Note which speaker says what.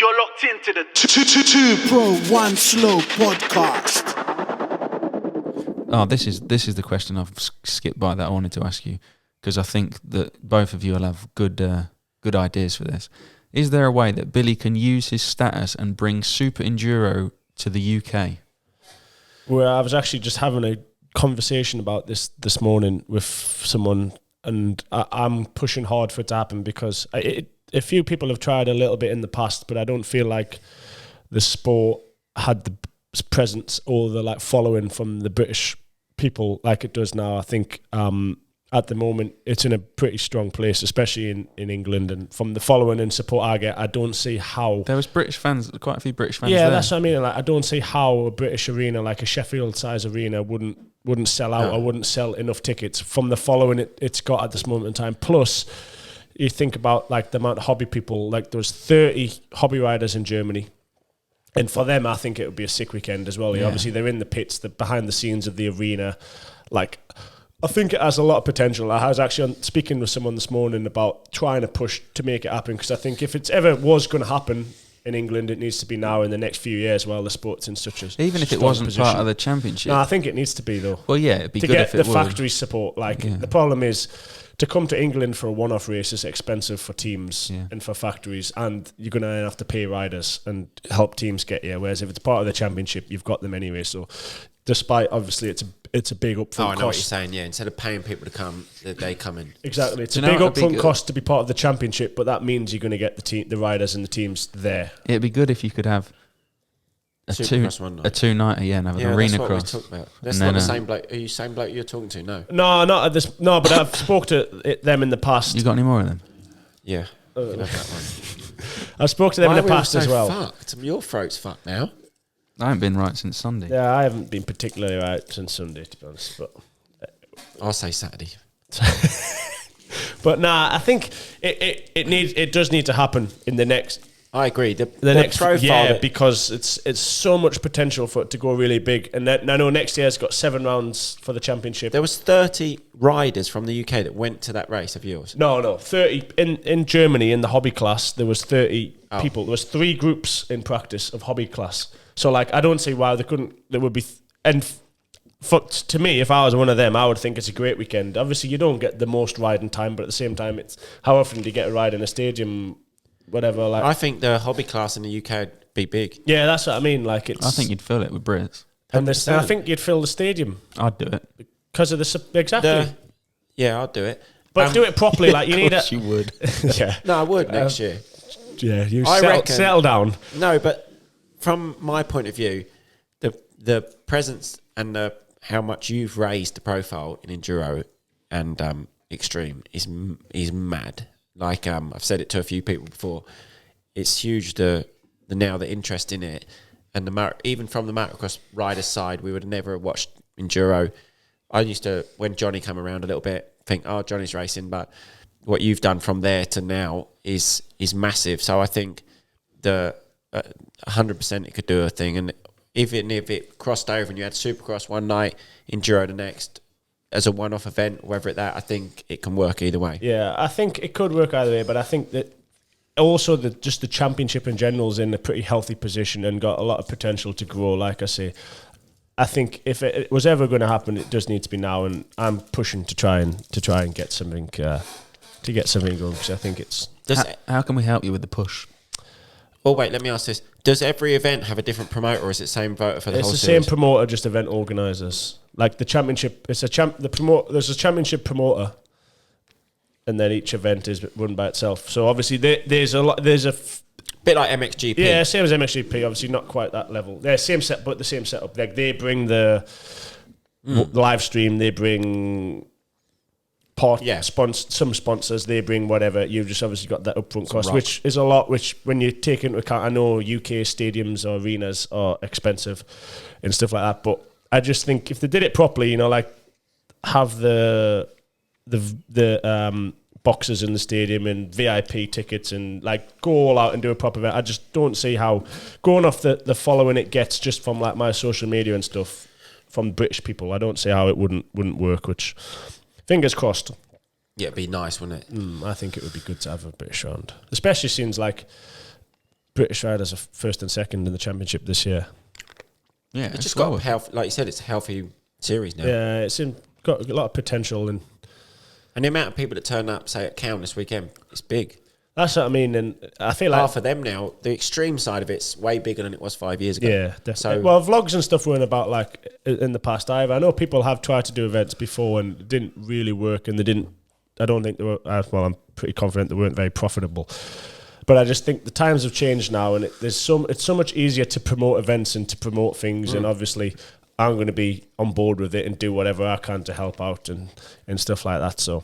Speaker 1: You're locked into the
Speaker 2: 2PRO1SLOW podcast.
Speaker 3: Oh, this is the question I've skipped by that I wanted to ask you, because I think that both of you will have good ideas for this. Is there a way that Billy can use his status and bring Super Enduro to the UK?
Speaker 4: Well, I was actually just having a conversation about this morning with someone, and I'm pushing hard for it to happen because a few people have tried a little bit in the past, but I don't feel like the sport had the presence or the following from the British people like it does now. I think at the moment it's in a pretty strong place, especially in England, and from the following and support I get, I don't see how
Speaker 3: there was British fans, quite a few British fans.
Speaker 4: Yeah,
Speaker 3: there.
Speaker 4: that's what I mean. I don't see how a British arena, like a Sheffield size arena, wouldn't sell out or wouldn't sell enough tickets from the following it's got at this moment in time. Plus, you think about the amount of hobby people. There's 30 hobby riders in Germany. And for them, I think it would be a sick weekend as well. Yeah. Obviously, they're in the pits, the behind the scenes of the arena. I think it has a lot of potential. I was actually speaking with someone this morning about trying to push to make it happen, because I think if it's ever was going to happen in England, it needs to be now in the next few years while the sport's in such a
Speaker 3: even if it wasn't part of the championship.
Speaker 4: No, I think it needs to be, though.
Speaker 3: Well, yeah, it'd be
Speaker 4: to
Speaker 3: good
Speaker 4: get
Speaker 3: if it
Speaker 4: the
Speaker 3: would.
Speaker 4: factory support. The problem is, to come to England for a one-off race is expensive for teams and for factories, and you're going to have to pay riders and help teams get here. Whereas if it's part of the championship, you've got them anyway. So, despite obviously it's a big upfront cost.
Speaker 5: Oh, I know what you're saying. Yeah, instead of paying people to come, they come in.
Speaker 4: Exactly, it's a big upfront cost to be part of the championship, but that means you're going to get the riders and the teams there.
Speaker 3: It'd be good if you could have a two-nighter, and have an arena cross.
Speaker 5: That's what we talked about. That's not the same bloke. Are you the same bloke you're talking to? No.
Speaker 4: No, not at this. No, but I've spoke to them in the past.
Speaker 3: You got any more of them?
Speaker 5: Yeah. You can have that one.
Speaker 4: I've spoke to them in the past as well.
Speaker 5: Fucked? Your throat's fucked now.
Speaker 3: I haven't been right since Sunday.
Speaker 4: Yeah, I haven't been particularly right since Sunday, to be honest. But
Speaker 5: I'll say Saturday.
Speaker 4: But nah, I think it does need to happen in the next.
Speaker 5: I agree. The
Speaker 4: next
Speaker 5: profile,
Speaker 4: because it's so much potential for it to go really big. And I know next year's got 7 rounds for the championship.
Speaker 5: There was 30 riders from the UK that went to that race of yours.
Speaker 4: No, 30 in Germany in the hobby class. There was 30 people. There was 3 groups in practice of hobby class. So I don't see why they couldn't. There would be to me, if I was one of them, I would think it's a great weekend. Obviously, you don't get the most riding time, but at the same time, it's how often do you get a ride in a stadium? Whatever, I
Speaker 5: think the hobby class in the UK would be big.
Speaker 4: Yeah, that's what I mean. I
Speaker 3: think you'd fill it with Brits.
Speaker 4: And I think you'd fill the stadium.
Speaker 3: I'd do it
Speaker 4: because of exactly.
Speaker 5: I'd do it,
Speaker 4: but do it properly. You need it.
Speaker 3: You would.
Speaker 4: Yeah.
Speaker 5: No, I would next year.
Speaker 4: Yeah, you
Speaker 5: reckon,
Speaker 4: settle down.
Speaker 5: No, but from my point of view, the presence and how much you've raised the profile in Enduro and Extreme is mad. I've said it to a few people before, it's huge the interest in it, and even from the motocross rider side, we would have never watched Enduro. I used to, when Johnny came around a little bit, think, oh, Johnny's racing, but what you've done from there to now is massive. So I think the 100% it could do a thing, and even if it crossed over and you had Supercross one night, Enduro the next, as a one-off event, whether I think it can work either way.
Speaker 4: Yeah, I think it could work either way, but I think that also the championship in general is in a pretty healthy position and got a lot of potential to grow. Like I say, I think if it was ever going to happen, it does need to be now, and I'm pushing to try and get something going, because I think it's.
Speaker 3: How can we help you with the push?
Speaker 5: Oh wait, let me ask this: does every event have a different promoter, or is it the same voter for the whole series?
Speaker 4: It's the same promoter, just event organisers. The championship, there's a championship promoter, and then each event is run by itself. So obviously there's a
Speaker 5: bit like MXGP.
Speaker 4: Yeah, same as MXGP. Obviously not quite that level. They're same set, but the same setup. They bring the live stream. They bring some sponsors. They bring whatever. You've just obviously got that upfront cost, which is a lot. Which when you take into account, I know UK stadiums or arenas are expensive and stuff like that, but I just think if they did it properly, have the boxes in the stadium and VIP tickets and go all out and do a proper event. I just don't see how, going off the following it gets just from my social media and stuff from British people, I don't see how it wouldn't work, which fingers crossed.
Speaker 5: Yeah, it'd be nice, wouldn't it?
Speaker 4: I think it would be good to have a British round, especially since British riders are first and second in the championship this year.
Speaker 3: Yeah,
Speaker 5: It's just got a health, like you said, it's a healthy series now.
Speaker 4: Yeah, it's got a lot of potential, and
Speaker 5: the amount of people that turn up, say at Cowan this weekend, it's big.
Speaker 4: that's what I mean. And I feel like
Speaker 5: Half of them now, the extreme side of it's way bigger than it was 5 years ago.
Speaker 4: yeah, definitely.
Speaker 5: So-
Speaker 4: Well, vlogs and stuff weren't about like in the past either. I know people have tried to do events before and it didn't really work, and they didn't. I don't think they were. Well, I'm pretty confident they weren't very profitable. But I just think the times have changed now, and it's so much easier to promote events and to promote things. And obviously, I'm going to be on board with it and do whatever I can to help out and stuff like that. So